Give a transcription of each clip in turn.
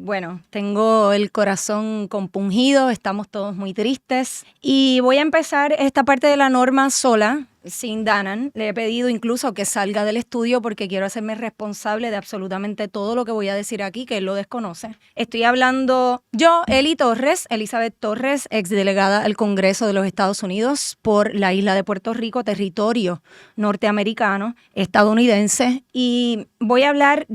Bueno, tengo el corazón compungido, estamos todos muy tristes y voy a empezar esta parte de la norma sola, sin Danan. Le he pedido incluso que salga del estudio porque quiero hacerme responsable de absolutamente todo lo que voy a decir aquí, que él lo desconoce. Estoy hablando yo, Elizabeth Torres, exdelegada al Congreso de los Estados Unidos por la isla de Puerto Rico, territorio norteamericano, estadounidense, y voy a hablar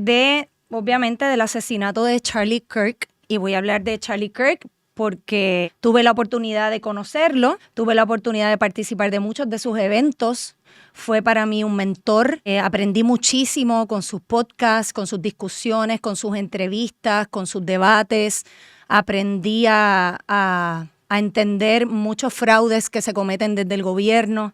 obviamente del asesinato de Charlie Kirk, y voy a hablar de Charlie Kirk porque tuve la oportunidad de conocerlo, tuve la oportunidad de participar de muchos de sus eventos. Fue para mí un mentor, aprendí muchísimo con sus podcasts, con sus discusiones, con sus entrevistas, con sus debates. Aprendí a entender muchos fraudes que se cometen desde el gobierno.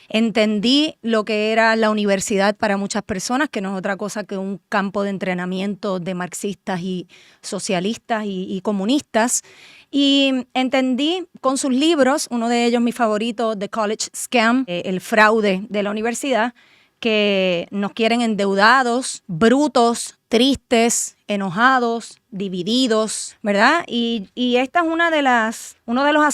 Entendí lo que era la universidad para muchas personas, que no es otra cosa que un campo de entrenamiento de marxistas y socialistas y comunistas. Y entendí con sus libros, uno de ellos mi favorito, The College Scam, el fraude de la universidad, que nos quieren endeudados, brutos, tristes, enojados, divididos, ¿verdad? Y esta es uno de los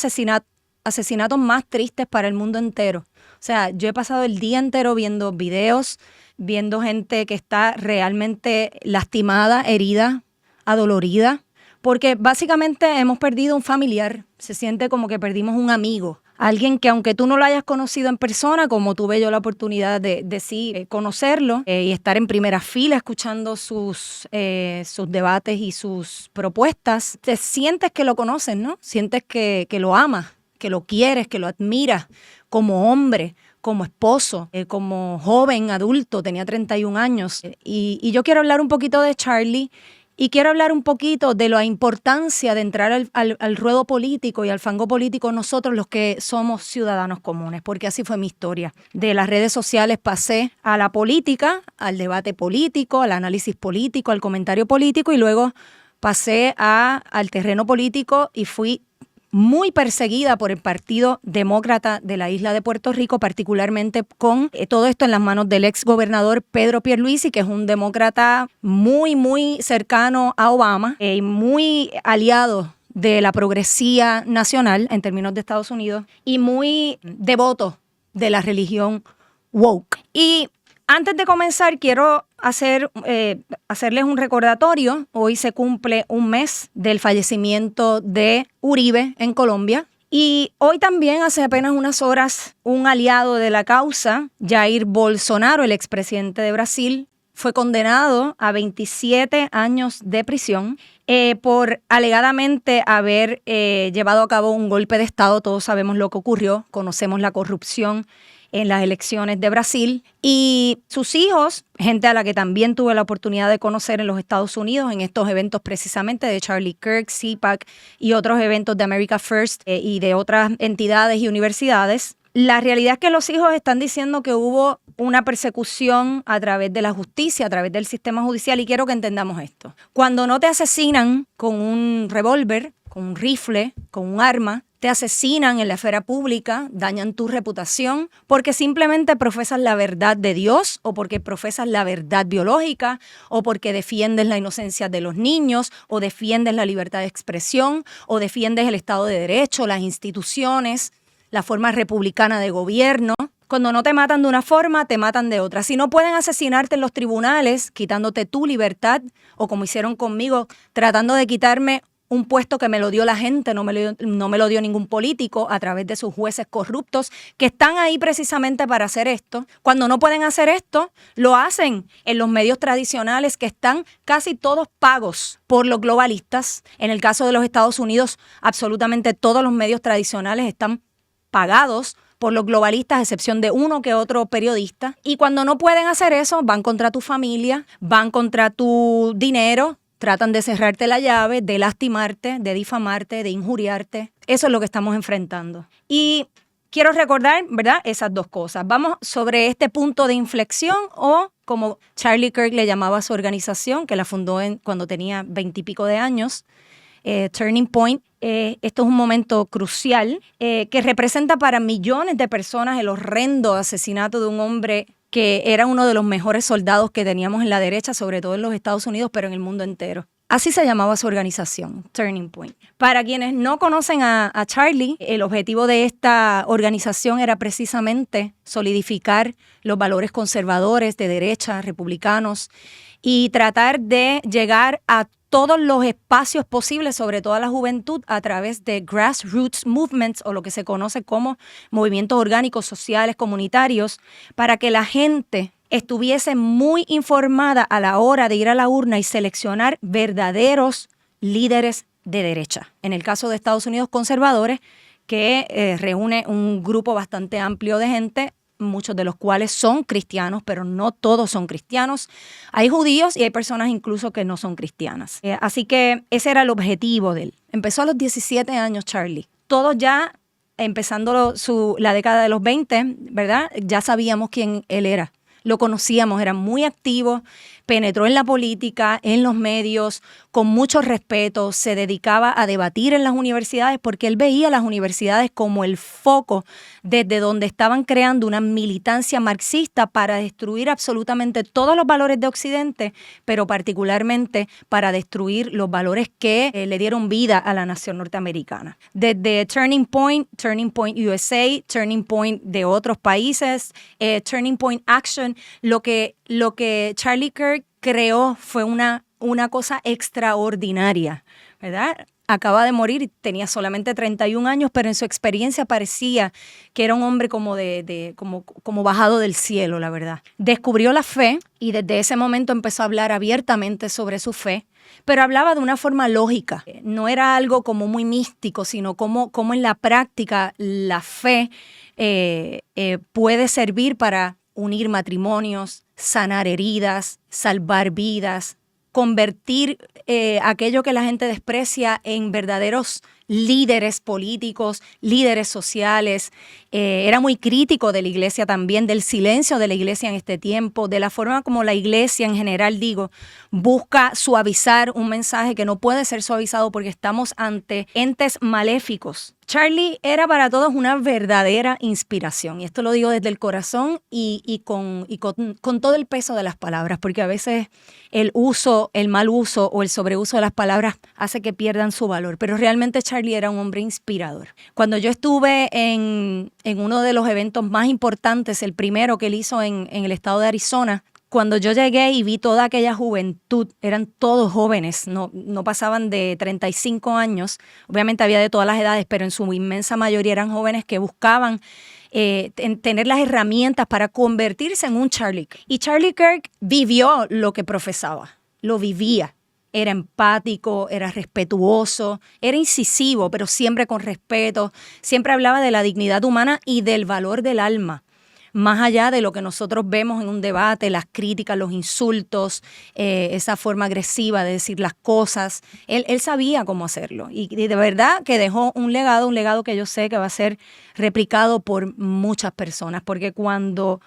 asesinatos más tristes para el mundo entero. O sea, yo he pasado el día entero viendo videos, viendo gente que está realmente lastimada, herida, adolorida, porque básicamente hemos perdido un familiar. Se siente como que perdimos un amigo, alguien que aunque tú no lo hayas conocido en persona, como tuve yo la oportunidad de conocerlo y estar en primera fila escuchando sus debates y sus propuestas, te sientes que lo conoces, ¿no? Sientes que lo amas, que lo quieres, que lo admiras como hombre, como esposo, como joven, adulto, tenía 31 años. Y yo quiero hablar un poquito de Charlie y quiero hablar un poquito de la importancia de entrar al ruedo político y al fango político nosotros los que somos ciudadanos comunes, porque así fue mi historia. De las redes sociales pasé a la política, al debate político, al análisis político, al comentario político y luego pasé al terreno político y fui muy perseguida por el Partido Demócrata de la isla de Puerto Rico, particularmente con todo esto en las manos del ex gobernador Pedro Pierluisi, que es un demócrata muy, muy cercano a Obama y muy aliado de la progresía nacional en términos de Estados Unidos y muy devoto de la religión woke. Y antes de comenzar, quiero hacerles un recordatorio. Hoy se cumple un mes del fallecimiento de Uribe en Colombia. Y hoy también, hace apenas unas horas, un aliado de la causa, Jair Bolsonaro, el expresidente de Brasil, fue condenado a 27 años de prisión por alegadamente haber llevado a cabo un golpe de Estado. Todos sabemos lo que ocurrió, conocemos la corrupción en las elecciones de Brasil, y sus hijos, gente a la que también tuve la oportunidad de conocer en los Estados Unidos, en estos eventos precisamente de Charlie Kirk, CPAC y otros eventos de America First y de otras entidades y universidades. La realidad es que los hijos están diciendo que hubo una persecución a través de la justicia, a través del sistema judicial, y quiero que entendamos esto. Cuando no te asesinan con un revólver, con un rifle, con un arma, te asesinan en la esfera pública, dañan tu reputación porque simplemente profesas la verdad de Dios o porque profesas la verdad biológica o porque defiendes la inocencia de los niños o defiendes la libertad de expresión o defiendes el Estado de Derecho, las instituciones, la forma republicana de gobierno. Cuando no te matan de una forma, te matan de otra. Si no pueden asesinarte en los tribunales, quitándote tu libertad, o como hicieron conmigo, tratando de quitarme un puesto que me lo dio la gente, no me lo dio ningún político a través de sus jueces corruptos que están ahí precisamente para hacer esto. Cuando no pueden hacer esto, lo hacen en los medios tradicionales que están casi todos pagos por los globalistas. En el caso de los Estados Unidos, absolutamente todos los medios tradicionales están pagados por los globalistas, a excepción de uno que otro periodista. Y cuando no pueden hacer eso, van contra tu familia, van contra tu dinero, tratan de cerrarte la llave, de lastimarte, de difamarte, de injuriarte. Eso es lo que estamos enfrentando. Y quiero recordar, ¿verdad?, esas dos cosas. Vamos sobre este punto de inflexión, o como Charlie Kirk le llamaba a su organización, que la fundó cuando tenía 20 y pico de años, Turning Point. Esto es un momento crucial que representa para millones de personas el horrendo asesinato de un hombre que era uno de los mejores soldados que teníamos en la derecha, sobre todo en los Estados Unidos, pero en el mundo entero. Así se llamaba su organización, Turning Point. Para quienes no conocen a Charlie, el objetivo de esta organización era precisamente solidificar los valores conservadores de derecha, republicanos, y tratar de llegar a todos los espacios posibles, sobre todo a la juventud, a través de grassroots movements, o lo que se conoce como movimientos orgánicos, sociales, comunitarios, para que la gente estuviese muy informada a la hora de ir a la urna y seleccionar verdaderos líderes de derecha. En el caso de Estados Unidos, conservadores, que reúne un grupo bastante amplio de gente, muchos de los cuales son cristianos, pero no todos son cristianos. Hay judíos y hay personas incluso que no son cristianas. Así que ese era el objetivo de él. Empezó a los 17 años, Charlie. Todos ya, empezando la década de los 20, ¿verdad? Ya sabíamos quién él era. Lo conocíamos, era muy activo, penetró en la política, en los medios, con mucho respeto, se dedicaba a debatir en las universidades porque él veía las universidades como el foco desde donde estaban creando una militancia marxista para destruir absolutamente todos los valores de Occidente, pero particularmente para destruir los valores que le dieron vida a la nación norteamericana. Desde Turning Point USA, Turning Point de otros países, Turning Point Action, lo que Charlie Kirk creó fue una cosa extraordinaria, ¿verdad? Acaba de morir, tenía solamente 31 años, pero en su experiencia parecía que era un hombre como bajado del cielo, la verdad. Descubrió la fe y desde ese momento empezó a hablar abiertamente sobre su fe, pero hablaba de una forma lógica. No era algo como muy místico, sino como en la práctica la fe puede servir para unir matrimonios, sanar heridas, salvar vidas, convertir aquello que la gente desprecia en verdaderos líderes políticos, líderes sociales. Era muy crítico de la iglesia también, del silencio de la iglesia en este tiempo, de la forma como la iglesia en general, busca suavizar un mensaje que no puede ser suavizado porque estamos ante entes maléficos. Charlie era para todos una verdadera inspiración, y esto lo digo desde el corazón y con todo el peso de las palabras, porque a veces el mal uso o el sobreuso de las palabras hace que pierdan su valor, pero realmente Charlie era un hombre inspirador. Cuando yo estuve en uno de los eventos más importantes, el primero que él hizo en el estado de Arizona, cuando yo llegué y vi toda aquella juventud, eran todos jóvenes, no pasaban de 35 años, obviamente había de todas las edades, pero en su inmensa mayoría eran jóvenes que buscaban tener las herramientas para convertirse en un Charlie Kirk. Y Charlie Kirk vivió lo que profesaba, lo vivía. Era empático, era respetuoso, era incisivo, pero siempre con respeto. Siempre hablaba de la dignidad humana y del valor del alma, más allá de lo que nosotros vemos en un debate, las críticas, los insultos, esa forma agresiva de decir las cosas. Él sabía cómo hacerlo y de verdad que dejó un legado que yo sé que va a ser replicado por muchas personas, porque cuando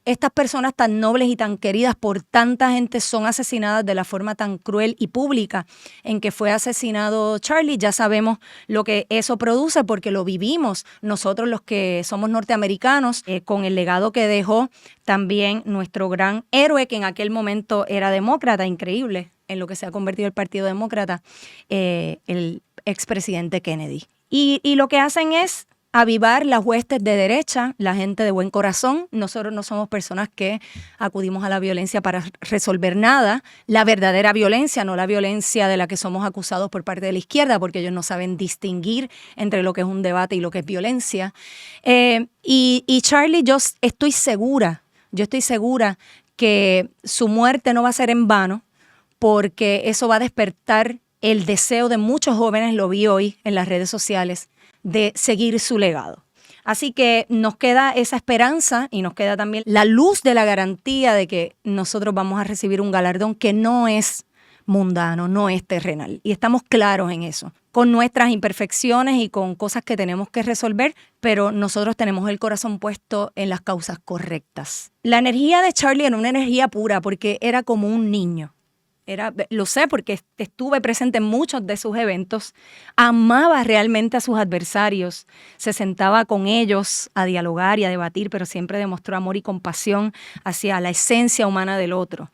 estas personas tan nobles y tan queridas por tanta gente son asesinadas de la forma tan cruel y pública en que fue asesinado Charlie, ya sabemos lo que eso produce porque lo vivimos nosotros los que somos norteamericanos, con el legado que dejó también nuestro gran héroe, que en aquel momento era demócrata, increíble en lo que se ha convertido el Partido Demócrata, el expresidente Kennedy. Y lo que hacen es avivar las huestes de derecha, la gente de buen corazón. Nosotros no somos personas que acudimos a la violencia para resolver nada. La verdadera violencia, no la violencia de la que somos acusados por parte de la izquierda, porque ellos no saben distinguir entre lo que es un debate y lo que es violencia. Y Charlie, yo estoy segura que su muerte no va a ser en vano, porque eso va a despertar el deseo de muchos jóvenes, lo vi hoy en las redes sociales, de seguir su legado. Así que nos queda esa esperanza y nos queda también la luz de la garantía de que nosotros vamos a recibir un galardón que no es mundano, no es terrenal. Y estamos claros en eso, con nuestras imperfecciones y con cosas que tenemos que resolver, pero nosotros tenemos el corazón puesto en las causas correctas. La energía de Charlie era una energía pura porque era como un niño. Lo sé porque estuve presente en muchos de sus eventos, amaba realmente a sus adversarios, se sentaba con ellos a dialogar y a debatir, pero siempre demostró amor y compasión hacia la esencia humana del otro.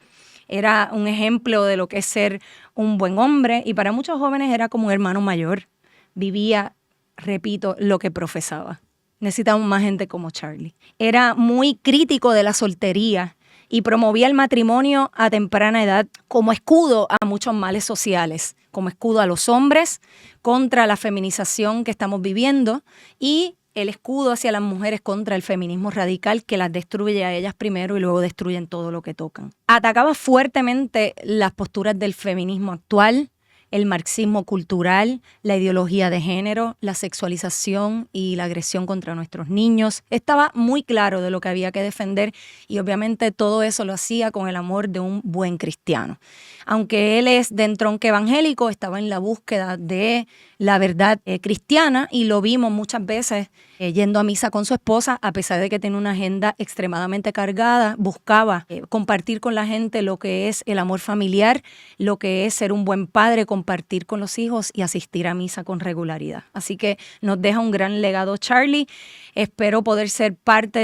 Era un ejemplo de lo que es ser un buen hombre y para muchos jóvenes era como un hermano mayor. Vivía, repito, lo que profesaba. Necesitamos más gente como Charlie. Era muy crítico de la soltería y promovía el matrimonio a temprana edad como escudo a muchos males sociales, como escudo a los hombres contra la feminización que estamos viviendo y el escudo hacia las mujeres contra el feminismo radical que las destruye a ellas primero y luego destruyen todo lo que tocan. Atacaba fuertemente las posturas del feminismo actual, el marxismo cultural, la ideología de género, la sexualización y la agresión contra nuestros niños. Estaba muy claro de lo que había que defender y obviamente todo eso lo hacía con el amor de un buen cristiano. Aunque él es de entronque evangélico, estaba en la búsqueda de la verdad cristiana y lo vimos muchas veces yendo a misa con su esposa, a pesar de que tenía una agenda extremadamente cargada, buscaba compartir con la gente lo que es el amor familiar, lo que es ser un buen padre, compartir con los hijos y asistir a misa con regularidad. Así que nos deja un gran legado Charlie. Espero poder ser parte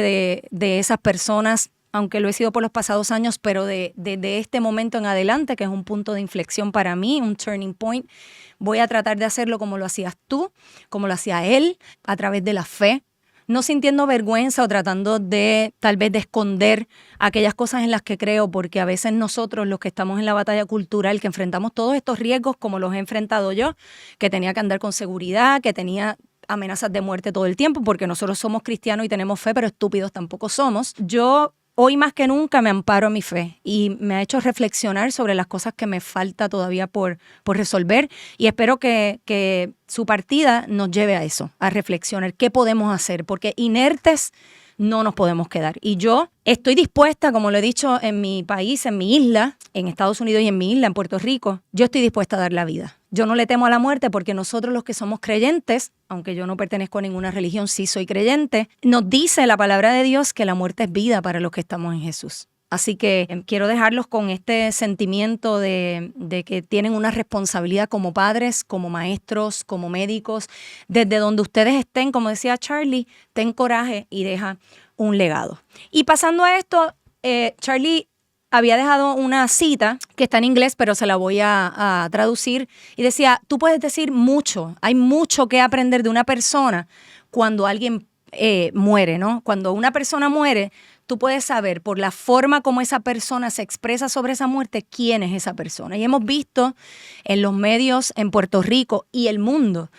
de esas personas, aunque lo he sido por los pasados años, pero de este momento en adelante, que es un punto de inflexión para mí, un turning point, voy a tratar de hacerlo como lo hacías tú, como lo hacía él, a través de la fe, no sintiendo vergüenza o tratando de tal vez de esconder aquellas cosas en las que creo, porque a veces nosotros los que estamos en la batalla cultural, que enfrentamos todos estos riesgos como los he enfrentado yo, que tenía que andar con seguridad, que tenía amenazas de muerte todo el tiempo, porque nosotros somos cristianos y tenemos fe, pero estúpidos tampoco somos. Yo hoy más que nunca me amparo a mi fe y me ha hecho reflexionar sobre las cosas que me falta todavía por resolver y espero que su partida nos lleve a eso, a reflexionar qué podemos hacer, porque inertes no nos podemos quedar. Y yo estoy dispuesta, como lo he dicho en mi país, en mi isla, en Estados Unidos y en mi isla, en Puerto Rico, yo estoy dispuesta a dar la vida. Yo no le temo a la muerte porque nosotros los que somos creyentes, aunque yo no pertenezco a ninguna religión, sí soy creyente, nos dice la palabra de Dios que la muerte es vida para los que estamos en Jesús. Así que quiero dejarlos con este sentimiento de que tienen una responsabilidad como padres, como maestros, como médicos. Desde donde ustedes estén, como decía Charlie, ten coraje y deja un legado. Y pasando a esto, Charlie había dejado una cita que está en inglés, pero se la voy a traducir. Y decía, tú puedes decir mucho, hay mucho que aprender de una persona cuando alguien muere, ¿no? Cuando una persona muere, tú puedes saber por la forma como esa persona se expresa sobre esa muerte quién es esa persona. Y hemos visto en los medios en Puerto Rico y el mundo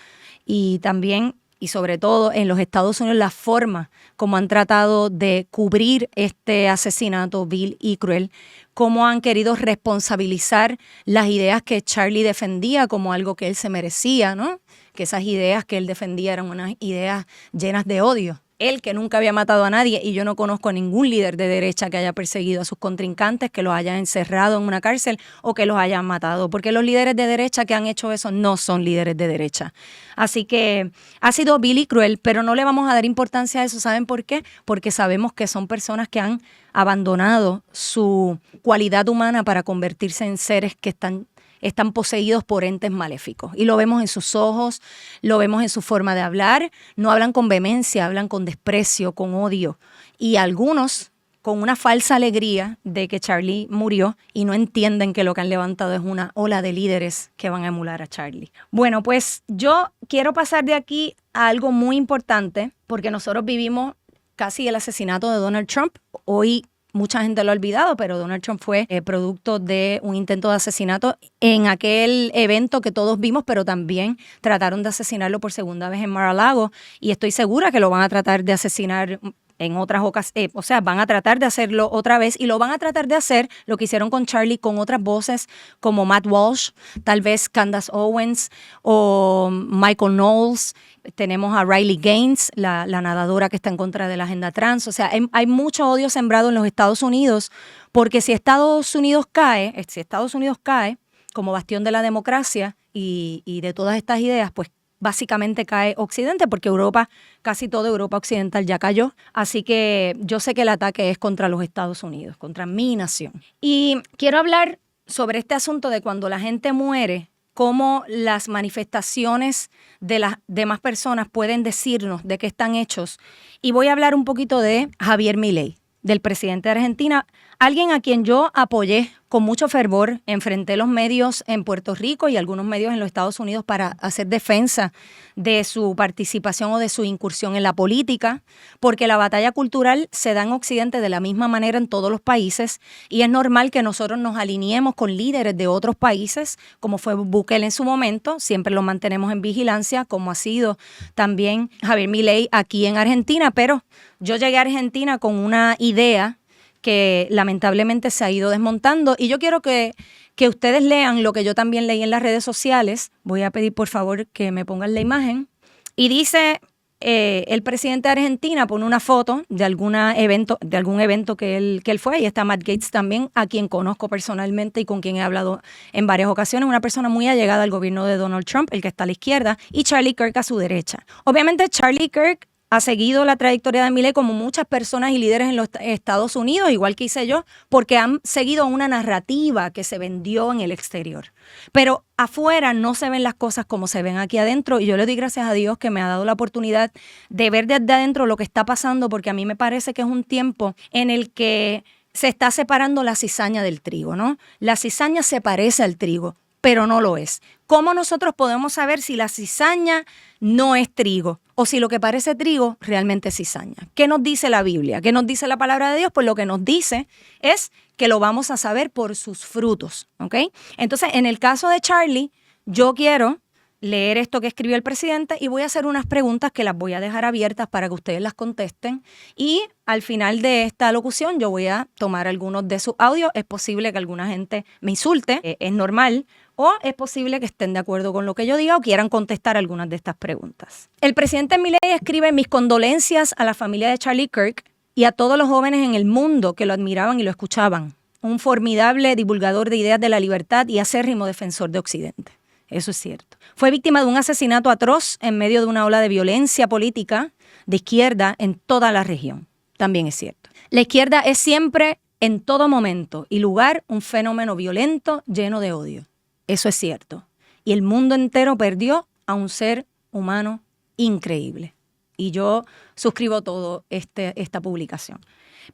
y también y sobre todo en los Estados Unidos la forma como han tratado de cubrir este asesinato vil y cruel, cómo han querido responsabilizar las ideas que Charlie defendía como algo que él se merecía, ¿no? Que esas ideas que él defendía eran unas ideas llenas de odio. Él que nunca había matado a nadie y yo no conozco a ningún líder de derecha que haya perseguido a sus contrincantes, que los haya encerrado en una cárcel o que los hayan matado, porque los líderes de derecha que han hecho eso no son líderes de derecha. Así que ha sido vil y cruel, pero no le vamos a dar importancia a eso. ¿Saben por qué? Porque sabemos que son personas que han abandonado su cualidad humana para convertirse en seres que están poseídos por entes maléficos. Y lo vemos en sus ojos, lo vemos en su forma de hablar. No hablan con vehemencia, hablan con desprecio, con odio. Y algunos con una falsa alegría de que Charlie murió y no entienden que lo que han levantado es una ola de líderes que van a emular a Charlie. Bueno, pues yo quiero pasar de aquí a algo muy importante porque nosotros vivimos casi el asesinato de Donald Trump. Hoy mucha gente lo ha olvidado, pero Donald Trump fue producto de un intento de asesinato en aquel evento que todos vimos, pero también trataron de asesinarlo por segunda vez en Mar-a-Lago y estoy segura que lo van a tratar de asesinar en otras ocasiones, o sea, van a tratar de hacerlo otra vez y lo van a tratar de hacer lo que hicieron con Charlie con otras voces como Matt Walsh, tal vez Candace Owens o Michael Knowles. Tenemos a Riley Gaines, la nadadora que está en contra de la agenda trans. O sea, hay mucho odio sembrado en los Estados Unidos porque si Estados Unidos cae como bastión de la democracia y de todas estas ideas, pues básicamente cae Occidente porque Europa, casi toda Europa occidental ya cayó. Así que yo sé que el ataque es contra los Estados Unidos, contra mi nación. Y quiero hablar sobre este asunto de cuando la gente muere, cómo las manifestaciones de las demás personas pueden decirnos de qué están hechos. Y voy a hablar un poquito de Javier Milei, del presidente de Argentina, alguien a quien yo apoyé con mucho fervor enfrenté los medios en Puerto Rico y algunos medios en los Estados Unidos para hacer defensa de su participación o de su incursión en la política, porque la batalla cultural se da en Occidente de la misma manera en todos los países y es normal que nosotros nos alineemos con líderes de otros países, como fue Bukele en su momento, siempre lo mantenemos en vigilancia, como ha sido también Javier Milei aquí en Argentina, pero yo llegué a Argentina con una idea que lamentablemente se ha ido desmontando. Y yo quiero que ustedes lean lo que yo también leí en las redes sociales. Voy a pedir, por favor, que me pongan la imagen. Y dice, el presidente de Argentina pone una foto de algún evento que él fue. Y está Matt Gaetz también, a quien conozco personalmente y con quien he hablado en varias ocasiones. Una persona muy allegada al gobierno de Donald Trump, el que está a la izquierda, y Charlie Kirk a su derecha. Obviamente, Charlie Kirk ha seguido la trayectoria de Milei como muchas personas y líderes en los Estados Unidos, igual que hice yo, porque han seguido una narrativa que se vendió en el exterior. Pero afuera no se ven las cosas como se ven aquí adentro y yo le doy gracias a Dios que me ha dado la oportunidad de ver desde adentro lo que está pasando, porque a mí me parece que es un tiempo en el que se está separando la cizaña del trigo, ¿no? La cizaña se parece al trigo, pero no lo es. ¿Cómo nosotros podemos saber si la cizaña no es trigo o si lo que parece trigo realmente es cizaña? ¿Qué nos dice la Biblia? ¿Qué nos dice la palabra de Dios? Pues lo que nos dice es que lo vamos a saber por sus frutos, ¿ok? Entonces, en el caso de Charlie, yo quiero leer esto que escribió el presidente y voy a hacer unas preguntas que las voy a dejar abiertas para que ustedes las contesten y al final de esta locución yo voy a tomar algunos de sus audios. Es posible que alguna gente me insulte, es normal, o es posible que estén de acuerdo con lo que yo diga o quieran contestar algunas de estas preguntas. El presidente Milei escribe: mis condolencias a la familia de Charlie Kirk y a todos los jóvenes en el mundo que lo admiraban y lo escuchaban. Un formidable divulgador de ideas de la libertad y acérrimo defensor de Occidente. Eso es cierto. Fue víctima de un asesinato atroz en medio de una ola de violencia política de izquierda en toda la región. También es cierto. La izquierda es siempre, en todo momento y lugar, un fenómeno violento lleno de odio. Eso es cierto. Y el mundo entero perdió a un ser humano increíble. Y yo suscribo todo esta publicación.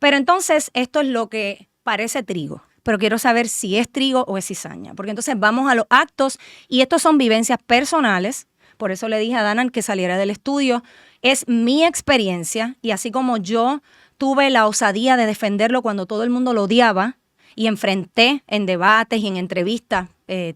Pero entonces, esto es lo que parece trigo. Pero quiero saber si es trigo o es cizaña. Porque entonces vamos a los actos y estos son vivencias personales. Por eso le dije a Danan que saliera del estudio. Es mi experiencia y así como yo tuve la osadía de defenderlo cuando todo el mundo lo odiaba y enfrenté en debates y en entrevistas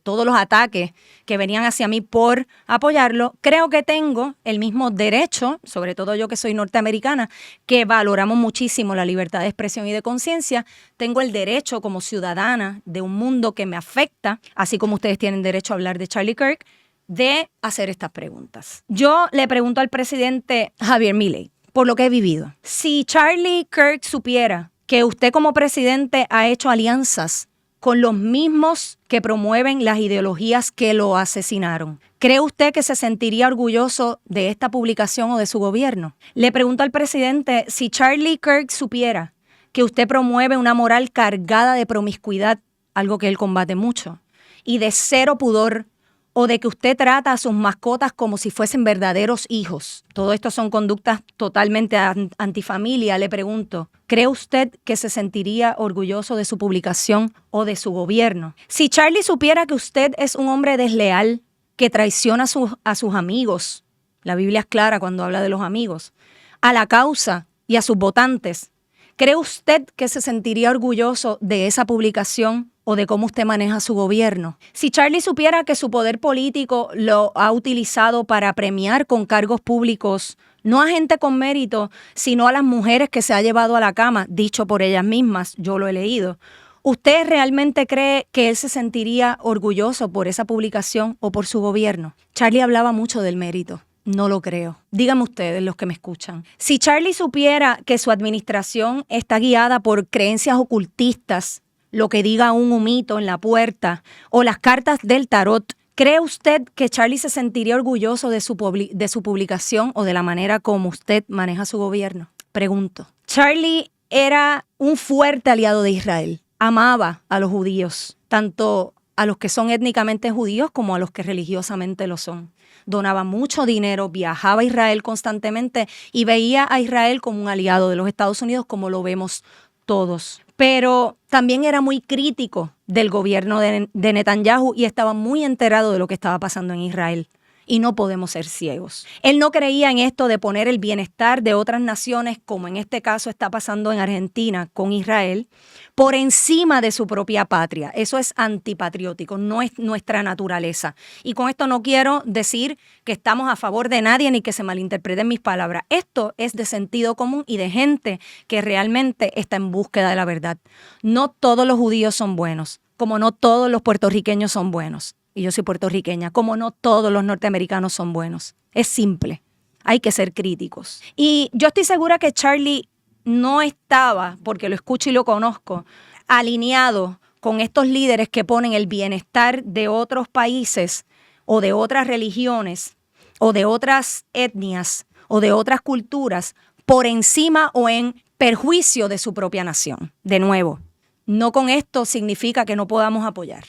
todos los ataques que venían hacia mí por apoyarlo, creo que tengo el mismo derecho, sobre todo yo que soy norteamericana, que valoramos muchísimo la libertad de expresión y de conciencia, tengo el derecho como ciudadana de un mundo que me afecta, así como ustedes tienen derecho a hablar de Charlie Kirk, de hacer estas preguntas. Yo le pregunto al presidente Javier Milei, por lo que he vivido, si Charlie Kirk supiera que usted como presidente ha hecho alianzas con los mismos que promueven las ideologías que lo asesinaron, ¿cree usted que se sentiría orgulloso de esta publicación o de su gobierno? Le pregunto al presidente, si Charlie Kirk supiera que usted promueve una moral cargada de promiscuidad, algo que él combate mucho, y de cero pudor, o de que usted trata a sus mascotas como si fuesen verdaderos hijos. Todo esto son conductas totalmente antifamilia. Le pregunto, ¿cree usted que se sentiría orgulloso de su publicación o de su gobierno? Si Charlie supiera que usted es un hombre desleal, que traiciona a sus amigos, la Biblia es clara cuando habla de los amigos, a la causa y a sus votantes, ¿cree usted que se sentiría orgulloso de esa publicación o de cómo usted maneja su gobierno? Si Charlie supiera que su poder político lo ha utilizado para premiar con cargos públicos, no a gente con mérito, sino a las mujeres que se ha llevado a la cama, dicho por ellas mismas, yo lo he leído, ¿usted realmente cree que él se sentiría orgulloso por esa publicación o por su gobierno? Charlie hablaba mucho del mérito. No lo creo. Díganme ustedes, los que me escuchan. Si Charlie supiera que su administración está guiada por creencias ocultistas, lo que diga un humito en la puerta o las cartas del tarot, ¿cree usted que Charlie se sentiría orgulloso de su publicación o de la manera como usted maneja su gobierno? Pregunto. Charlie era un fuerte aliado de Israel. Amaba a los judíos, tanto a los que son étnicamente judíos como a los que religiosamente lo son. Donaba mucho dinero, viajaba a Israel constantemente y veía a Israel como un aliado de los Estados Unidos, como lo vemos todos. Pero también era muy crítico del gobierno de Netanyahu y estaba muy enterado de lo que estaba pasando en Israel. Y no podemos ser ciegos. Él no creía en esto de poner el bienestar de otras naciones, como en este caso está pasando en Argentina con Israel, por encima de su propia patria. Eso es antipatriótico, no es nuestra naturaleza. Y con esto no quiero decir que estamos a favor de nadie ni que se malinterpreten mis palabras. Esto es de sentido común y de gente que realmente está en búsqueda de la verdad. No todos los judíos son buenos, como no todos los puertorriqueños son buenos. Y yo soy puertorriqueña, como no todos los norteamericanos son buenos. Es simple, hay que ser críticos. Y yo estoy segura que Charlie no estaba, porque lo escucho y lo conozco, alineado con estos líderes que ponen el bienestar de otros países o de otras religiones o de otras etnias o de otras culturas por encima o en perjuicio de su propia nación. De nuevo, no con esto significa que no podamos apoyar.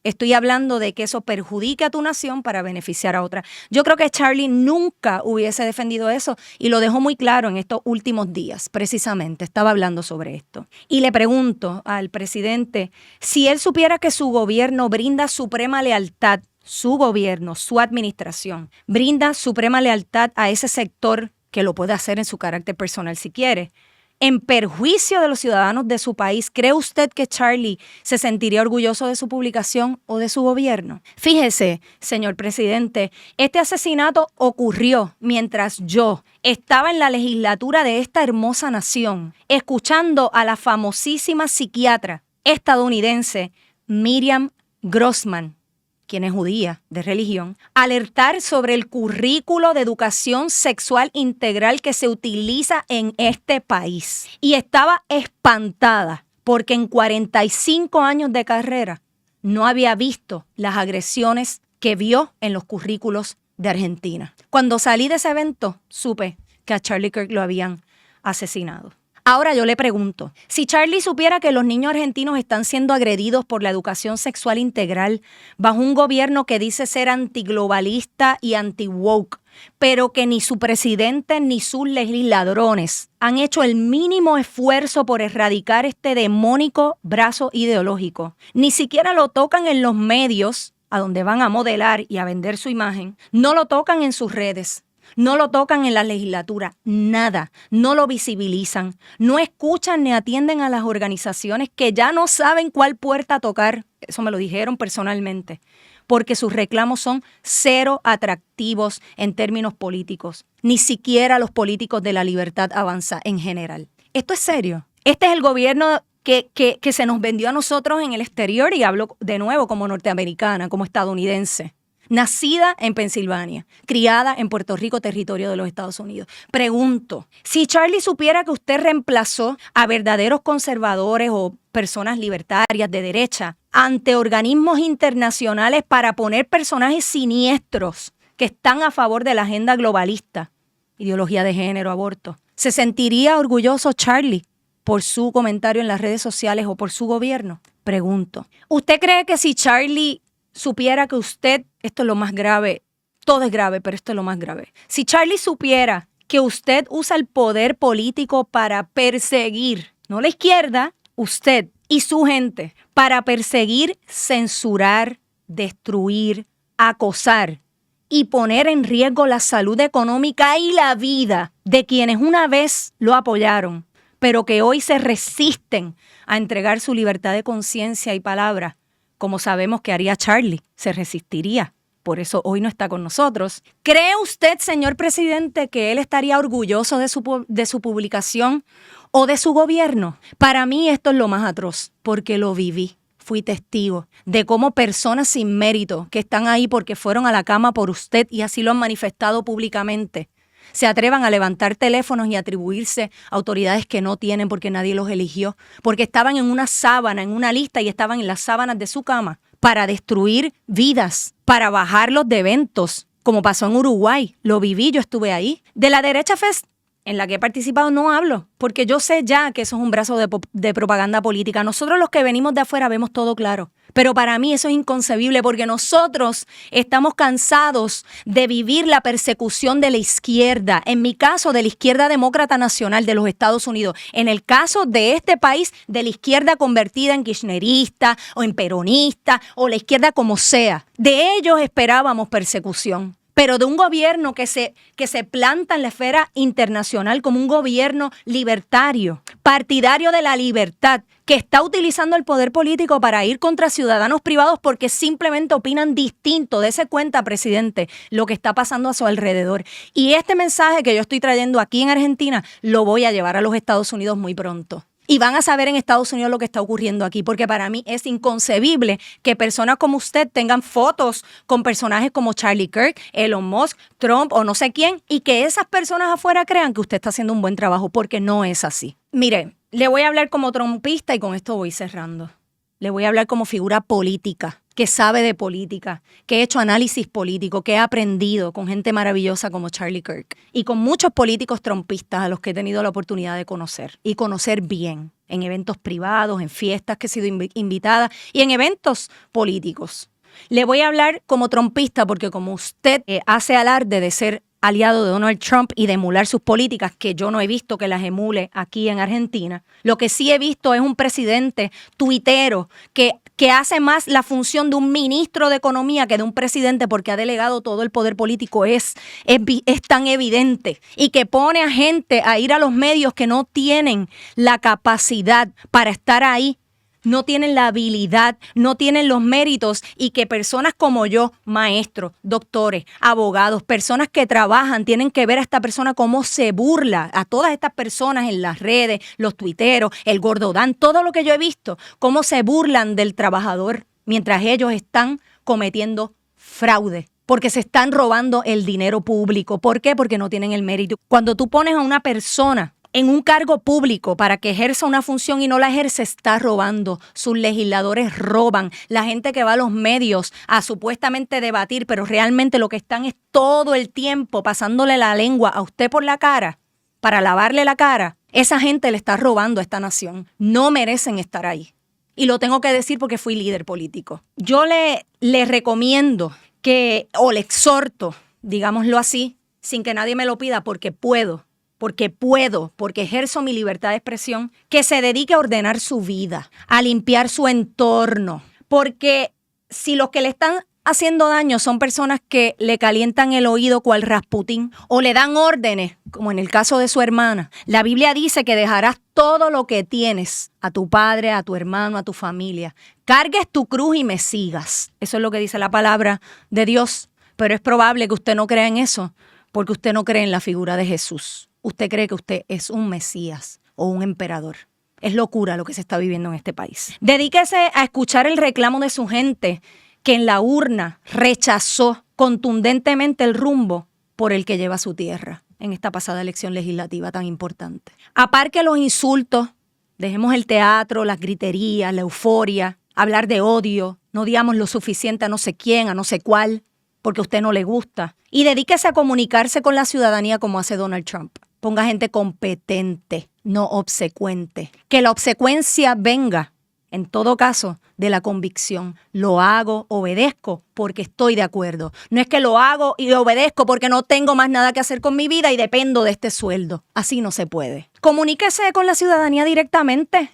Estoy hablando de que eso perjudique a tu nación para beneficiar a otra. Yo creo que Charlie nunca hubiese defendido eso y lo dejó muy claro en estos últimos días, precisamente. Estaba hablando sobre esto. Y le pregunto al presidente si él supiera que su gobierno brinda suprema lealtad, su gobierno, su administración, brinda suprema lealtad a ese sector que lo puede hacer en su carácter personal si quiere, en perjuicio de los ciudadanos de su país. ¿Cree usted que Charlie se sentiría orgulloso de su publicación o de su gobierno? Fíjese, señor presidente, este asesinato ocurrió mientras yo estaba en la legislatura de esta hermosa nación, escuchando a la famosísima psiquiatra estadounidense Miriam Grossman, quien es judía de religión, alertar sobre el currículo de educación sexual integral que se utiliza en este país. Y estaba espantada porque en 45 años de carrera no había visto las agresiones que vio en los currículos de Argentina. Cuando salí de ese evento, supe que a Charlie Kirk lo habían asesinado. Ahora yo le pregunto, si Charlie supiera que los niños argentinos están siendo agredidos por la educación sexual integral bajo un gobierno que dice ser antiglobalista y anti-woke, pero que ni su presidente ni sus legisladores han hecho el mínimo esfuerzo por erradicar este demónico brazo ideológico, ni siquiera lo tocan en los medios a donde van a modelar y a vender su imagen, no lo tocan en sus redes. No lo tocan en la legislatura, nada, no lo visibilizan, no escuchan ni atienden a las organizaciones que ya no saben cuál puerta tocar, eso me lo dijeron personalmente, porque sus reclamos son cero atractivos en términos políticos, ni siquiera los políticos de la libertad avanza en general. Esto es serio, este es el gobierno que se nos vendió a nosotros en el exterior y hablo de nuevo como norteamericana, como estadounidense. Nacida en Pensilvania, criada en Puerto Rico, territorio de los Estados Unidos. Pregunto, si Charlie supiera que usted reemplazó a verdaderos conservadores o personas libertarias de derecha ante organismos internacionales para poner personajes siniestros que están a favor de la agenda globalista, ideología de género, aborto, ¿se sentiría orgulloso Charlie por su comentario en las redes sociales o por su gobierno? Pregunto, ¿usted cree que si Charlie supiera que usted, esto es lo más grave, todo es grave, pero esto es lo más grave. Si Charlie supiera que usted usa el poder político para perseguir, no la izquierda, usted y su gente, para perseguir, censurar, destruir, acosar y poner en riesgo la salud económica y la vida de quienes una vez lo apoyaron, pero que hoy se resisten a entregar su libertad de conciencia y palabra, como sabemos que haría Charlie, se resistiría. Por eso hoy no está con nosotros. ¿Cree usted, señor presidente, que él estaría orgulloso de su publicación o de su gobierno? Para mí esto es lo más atroz, porque lo viví. Fui testigo de cómo personas sin mérito, que están ahí porque fueron a la cama por usted y así lo han manifestado públicamente, se atrevan a levantar teléfonos y atribuirse a autoridades que no tienen porque nadie los eligió, porque estaban en una sábana, en una lista y estaban en las sábanas de su cama para destruir vidas, para bajarlos de eventos, como pasó en Uruguay. Lo viví, yo estuve ahí. De la derecha en la que he participado no hablo, porque yo sé ya que eso es un brazo de propaganda política. Nosotros los que venimos de afuera vemos todo claro, pero para mí eso es inconcebible porque nosotros estamos cansados de vivir la persecución de la izquierda, en mi caso de la izquierda demócrata nacional de los Estados Unidos, en el caso de este país de la izquierda convertida en kirchnerista o en peronista o la izquierda como sea. De ellos esperábamos persecución. Pero de un gobierno que se planta en la esfera internacional como un gobierno libertario, partidario de la libertad, que está utilizando el poder político para ir contra ciudadanos privados porque simplemente opinan distinto. Dese cuenta, presidente, lo que está pasando a su alrededor. Y este mensaje que yo estoy trayendo aquí en Argentina lo voy a llevar a los Estados Unidos muy pronto. Y van a saber en Estados Unidos lo que está ocurriendo aquí, porque para mí es inconcebible que personas como usted tengan fotos con personajes como Charlie Kirk, Elon Musk, Trump o no sé quién, y que esas personas afuera crean que usted está haciendo un buen trabajo, porque no es así. Mire, le voy a hablar como trumpista y con esto voy cerrando. Le voy a hablar como figura política, que sabe de política, que he hecho análisis político, que he aprendido con gente maravillosa como Charlie Kirk y con muchos políticos trumpistas a los que he tenido la oportunidad de conocer y conocer bien en eventos privados, en fiestas que he sido invitada y en eventos políticos. Le voy a hablar como trumpista porque como usted hace alarde de ser aliado de Donald Trump y de emular sus políticas, que yo no he visto que las emule aquí en Argentina. Lo que sí he visto es un presidente tuitero que hace más la función de un ministro de Economía que de un presidente porque ha delegado todo el poder político. Es tan evidente. Y que pone a gente a ir a los medios que no tienen la capacidad para estar ahí, no tienen la habilidad, no tienen los méritos y que personas como yo, maestros, doctores, abogados, personas que trabajan, tienen que ver a esta persona cómo se burla a todas estas personas en las redes, los tuiteros, el Gordodán, todo lo que yo he visto, cómo se burlan del trabajador mientras ellos están cometiendo fraude. Porque se están robando el dinero público. ¿Por qué? Porque no tienen el mérito. Cuando tú pones a una persona en un cargo público para que ejerza una función y no la ejerce, está robando. Sus legisladores roban. La gente que va a los medios a supuestamente debatir, pero realmente lo que están es todo el tiempo pasándole la lengua a usted por la cara para lavarle la cara. Esa gente le está robando a esta nación. No merecen estar ahí. Y lo tengo que decir porque fui líder político. Yo le recomiendo o le exhorto, digámoslo así, sin que nadie me lo pida, porque ejerzo mi libertad de expresión, que se dedique a ordenar su vida, a limpiar su entorno. Porque si los que le están haciendo daño son personas que le calientan el oído cual Rasputín o le dan órdenes, como en el caso de su hermana, la Biblia dice que dejarás todo lo que tienes a tu padre, a tu hermano, a tu familia. Cargues tu cruz y me sigas. Eso es lo que dice la palabra de Dios. Pero es probable que usted no crea en eso, porque usted no cree en la figura de Jesús. Usted cree que usted es un Mesías o un emperador. Es locura lo que se está viviendo en este país. Dedíquese a escuchar el reclamo de su gente que en la urna rechazó contundentemente el rumbo por el que lleva su tierra en esta pasada elección legislativa tan importante. Aparque los insultos, dejemos el teatro, las griterías, la euforia, hablar de odio, no digamos lo suficiente a no sé quién, a no sé cuál, porque a usted no le gusta. Y dedíquese a comunicarse con la ciudadanía como hace Donald Trump. Ponga gente competente, no obsecuente. Que la obsecuencia venga, en todo caso, de la convicción. Lo hago, obedezco, porque estoy de acuerdo. No es que lo hago y obedezco porque no tengo más nada que hacer con mi vida y dependo de este sueldo. Así no se puede. Comuníquese con la ciudadanía directamente,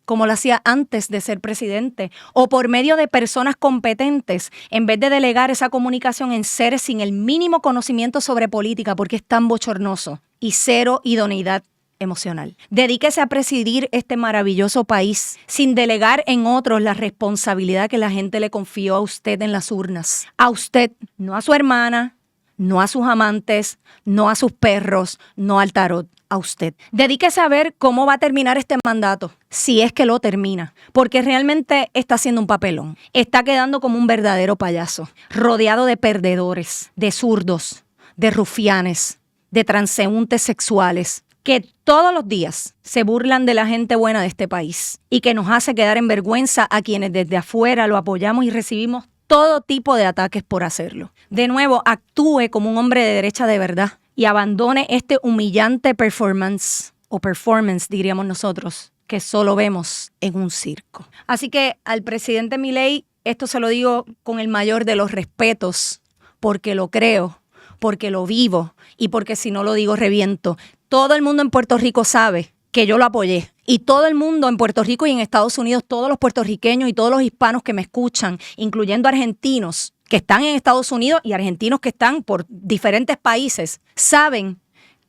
como lo hacía antes de ser presidente, o por medio de personas competentes, en vez de delegar esa comunicación en seres sin el mínimo conocimiento sobre política, porque es tan bochornoso, y cero idoneidad emocional. Dedíquese a presidir este maravilloso país sin delegar en otros la responsabilidad que la gente le confió a usted en las urnas. A usted, no a su hermana, no a sus amantes, no a sus perros, no al tarot. A usted. Dedíquese a ver cómo va a terminar este mandato, si es que lo termina, porque realmente está haciendo un papelón. Está quedando como un verdadero payaso, rodeado de perdedores, de zurdos, de rufianes, de transeúntes sexuales, que todos los días se burlan de la gente buena de este país y que nos hace quedar en vergüenza a quienes desde afuera lo apoyamos y recibimos todo tipo de ataques por hacerlo. De nuevo, actúe como un hombre de derecha de verdad, y abandone este humillante performance, o performance diríamos nosotros, que solo vemos en un circo. Así que al presidente Milei, esto se lo digo con el mayor de los respetos, porque lo creo, porque lo vivo y porque si no lo digo reviento. Todo el mundo en Puerto Rico sabe que yo lo apoyé. Y todo el mundo en Puerto Rico y en Estados Unidos, todos los puertorriqueños y todos los hispanos que me escuchan, incluyendo argentinos que están en Estados Unidos y argentinos que están por diferentes países, saben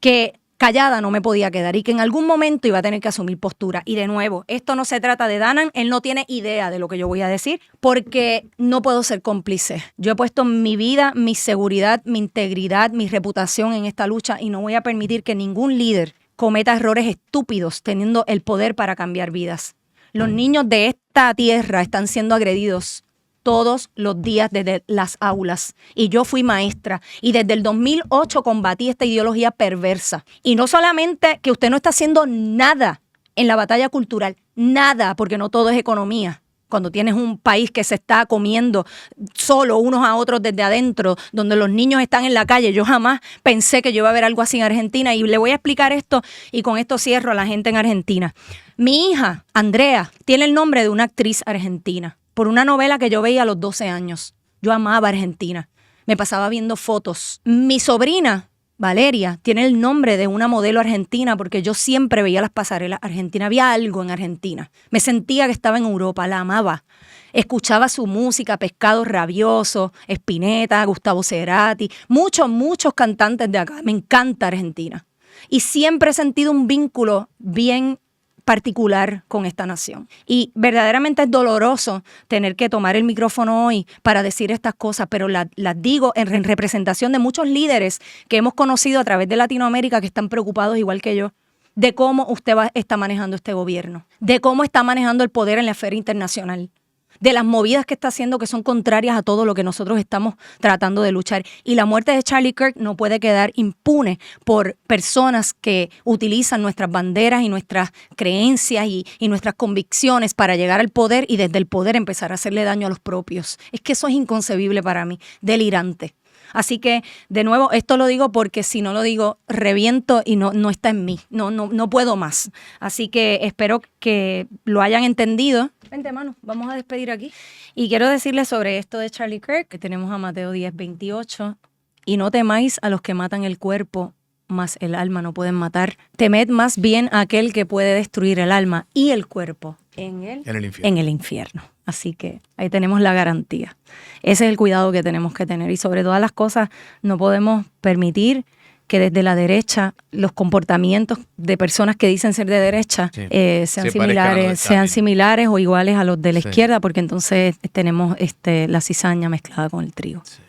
que callada no me podía quedar y que en algún momento iba a tener que asumir postura. Y de nuevo, esto no se trata de Danan, él no tiene idea de lo que yo voy a decir porque no puedo ser cómplice. Yo he puesto mi vida, mi seguridad, mi integridad, mi reputación en esta lucha y no voy a permitir que ningún líder cometa errores estúpidos teniendo el poder para cambiar vidas. Los niños de esta tierra están siendo agredidos todos los días desde las aulas. Y yo fui maestra y desde el 2008 combatí esta ideología perversa. Y no solamente que usted no está haciendo nada en la batalla cultural, nada, porque no todo es economía. Cuando tienes un país que se está comiendo solo unos a otros desde adentro, donde los niños están en la calle, yo jamás pensé que yo iba a ver algo así en Argentina y le voy a explicar esto y con esto cierro a la gente en Argentina. Mi hija, Andrea, tiene el nombre de una actriz argentina por una novela que yo veía a los 12 años. Yo amaba Argentina, me pasaba viendo fotos. Mi sobrina, Valeria, tiene el nombre de una modelo argentina porque yo siempre veía las pasarelas argentinas. Había algo en Argentina. Me sentía que estaba en Europa, la amaba. Escuchaba su música, Pescado Rabioso, Spinetta, Gustavo Cerati, muchos cantantes de acá. Me encanta Argentina. Y siempre he sentido un vínculo bien particular con esta nación. Y verdaderamente es doloroso tener que tomar el micrófono hoy para decir estas cosas, pero las digo en representación de muchos líderes que hemos conocido a través de Latinoamérica que están preocupados igual que yo de cómo usted está manejando este gobierno, de cómo está manejando el poder en la esfera internacional, de las movidas que está haciendo que son contrarias a todo lo que nosotros estamos tratando de luchar. Y la muerte de Charlie Kirk no puede quedar impune por personas que utilizan nuestras banderas y nuestras creencias y nuestras convicciones para llegar al poder y desde el poder empezar a hacerle daño a los propios. Es que eso es inconcebible para mí, delirante. Así que, de nuevo, esto lo digo porque si no lo digo, reviento y no está en mí. No puedo más. Así que espero que lo hayan entendido. Vente, mano, vamos a despedir aquí. Y quiero decirles sobre esto de Charlie Kirk, que tenemos a Mateo 10:28. Y no temáis a los que matan el cuerpo, mas el alma no pueden matar. Temed más bien a aquel que puede destruir el alma y el cuerpo en el infierno. Así que ahí tenemos la garantía. Ese es el cuidado que tenemos que tener. Y sobre todas las cosas, no podemos permitir que desde la derecha los comportamientos de personas que dicen ser de derecha sean similares o iguales a los de la izquierda, porque entonces tenemos la cizaña mezclada con el trigo. Sí.